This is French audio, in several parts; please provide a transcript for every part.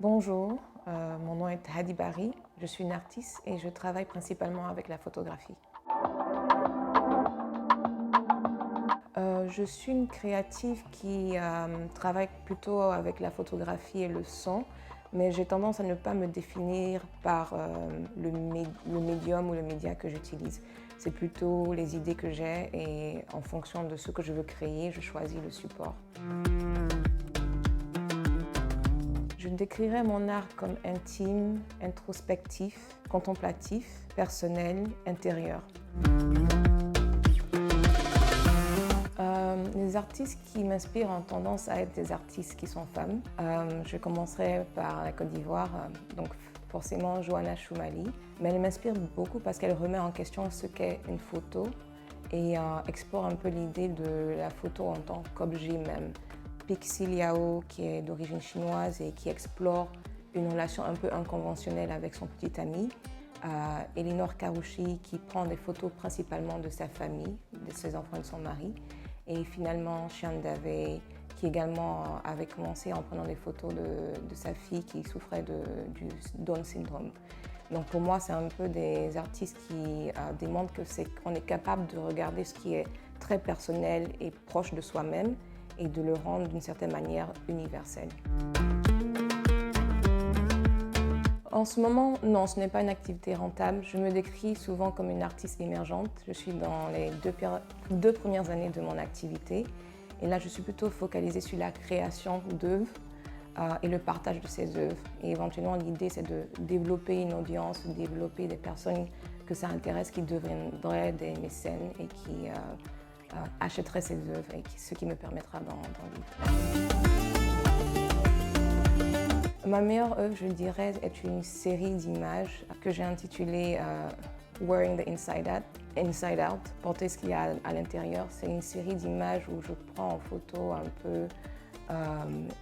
Bonjour, mon nom est Hadi Bari, je suis une artiste et je travaille principalement avec la photographie. Je suis une créative qui travaille plutôt avec la photographie et le son, mais j'ai tendance à ne pas me définir par le médium ou le média que j'utilise. C'est plutôt les idées que j'ai et en fonction de ce que je veux créer, je choisis le support. Je décrirais mon art comme intime, introspectif, contemplatif, personnel, intérieur. Les artistes qui m'inspirent ont tendance à être des artistes qui sont femmes. Je commencerai par la Côte d'Ivoire, donc forcément Johanna Choumali. Mais elle m'inspire beaucoup parce qu'elle remet en question ce qu'est une photo et explore un peu l'idée de la photo en tant qu'objet même. Pixie Liao, qui est d'origine chinoise et qui explore une relation un peu inconventionnelle avec son petit ami. Elinor Karouchi, qui prend des photos principalement de sa famille, de ses enfants et de son mari. Et finalement, Chian Davey, qui également avait commencé en prenant des photos de sa fille qui souffrait du Down syndrome. Donc pour moi, c'est un peu des artistes qui démontrent qu'on est capable de regarder ce qui est très personnel et proche de soi-même et de le rendre d'une certaine manière universel. En ce moment, non, ce n'est pas une activité rentable. Je me décris souvent comme une artiste émergente. Je suis dans les deux premières années de mon activité. Et là, je suis plutôt focalisée sur la création d'œuvres et le partage de ces œuvres. Et éventuellement, l'idée, c'est de développer une audience, de développer des personnes que ça intéresse, qui deviendraient des mécènes et qui achèteraient ces œuvres, et ce qui me permettra d'en vivre. Ma meilleure œuvre, je dirais, est une série d'images que j'ai intitulée Wearing the Inside Out, porter ce qu'il y a à l'intérieur. C'est une série d'images où je prends en photo un peu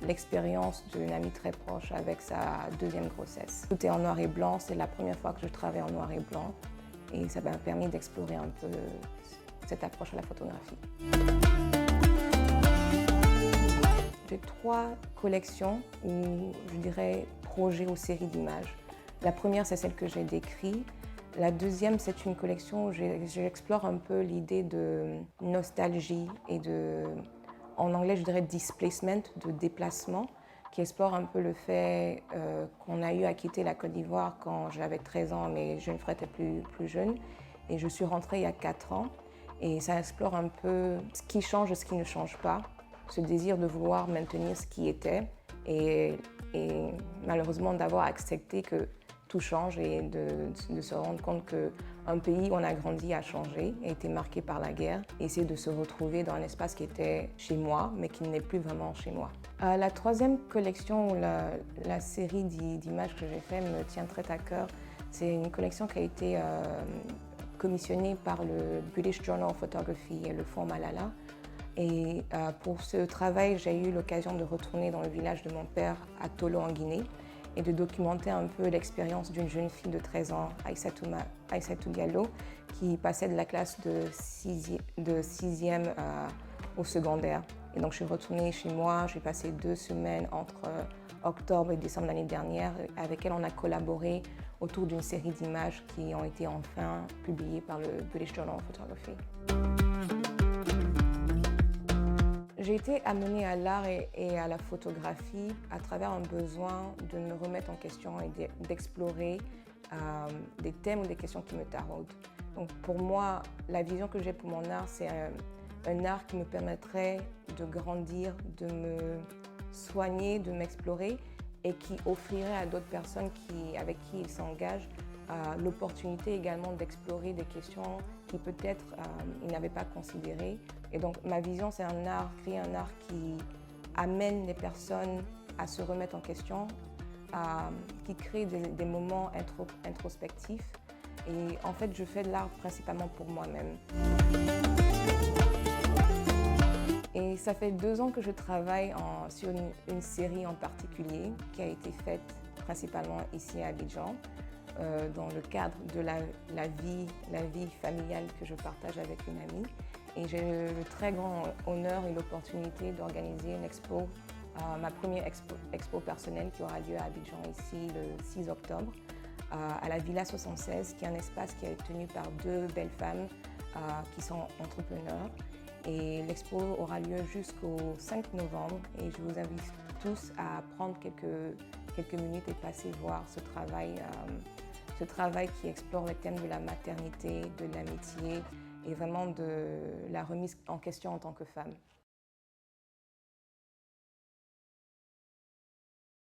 l'expérience d'une amie très proche avec sa deuxième grossesse. Tout est en noir et blanc, c'est la première fois que je travaille en noir et blanc et ça m'a permis d'explorer un peu cette approche à la photographie. J'ai 3 collections ou je dirais projets ou séries d'images. La première, c'est celle que j'ai décrite. La deuxième, c'est une collection où j'explore un peu l'idée de nostalgie et en anglais, je dirais displacement, de déplacement, qui explore un peu le fait qu'on a eu à quitter la Côte d'Ivoire quand j'avais 13 ans, mes jeunes frères étaient plus jeunes. Et je suis rentrée il y a 4 ans. Et ça explore un peu ce qui change et ce qui ne change pas. Ce désir de vouloir maintenir ce qui était et malheureusement d'avoir accepté que tout change et de se rendre compte qu'un pays où on a grandi a changé, a été marqué par la guerre, et essayer de se retrouver dans un espace qui était chez moi mais qui n'est plus vraiment chez moi. La troisième collection, la série d'images que j'ai fait me tient très à cœur. C'est une collection qui a été commissionnée par le British Journal of Photography et le Fonds Malala. Et pour ce travail, j'ai eu l'occasion de retourner dans le village de mon père à Tolo en Guinée et de documenter un peu l'expérience d'une jeune fille de 13 ans, Aïssatou Diallo, qui passait de la classe de 6e au secondaire. Et donc je suis retournée chez moi, j'ai passé 2 semaines entre octobre et décembre l'année dernière. Avec elle, on a collaboré autour d'une série d'images qui ont été enfin publiées par le British Journal of Photography. J'ai été amenée à l'art et à la photographie à travers un besoin de me remettre en question et d'explorer des thèmes ou des questions qui me taraudent. Donc pour moi, la vision que j'ai pour mon art, c'est un art qui me permettrait de grandir, de me soigner, de m'explorer et qui offrirait à d'autres personnes avec qui ils s'engagent l'opportunité également d'explorer des questions qui peut-être ils n'avaient pas considérées. Et donc ma vision, c'est créer un art qui amène les personnes à se remettre en question, qui crée des moments introspectifs. Et en fait, je fais de l'art principalement pour moi-même. Et ça fait 2 ans que je travaille sur une série en particulier qui a été faite principalement ici à Abidjan. Dans le cadre de la vie familiale que je partage avec une amie. Et j'ai le très grand honneur et l'opportunité d'organiser une expo ma première expo personnelle qui aura lieu à Abidjan ici le 6 octobre, à la Villa 76, qui est un espace qui est tenu par deux belles femmes qui sont entrepreneurs. Et l'expo aura lieu jusqu'au 5 novembre et je vous invite tous à prendre quelques minutes et passer voir ce travail qui explore le thème de la maternité, de l'amitié et vraiment de la remise en question en tant que femme.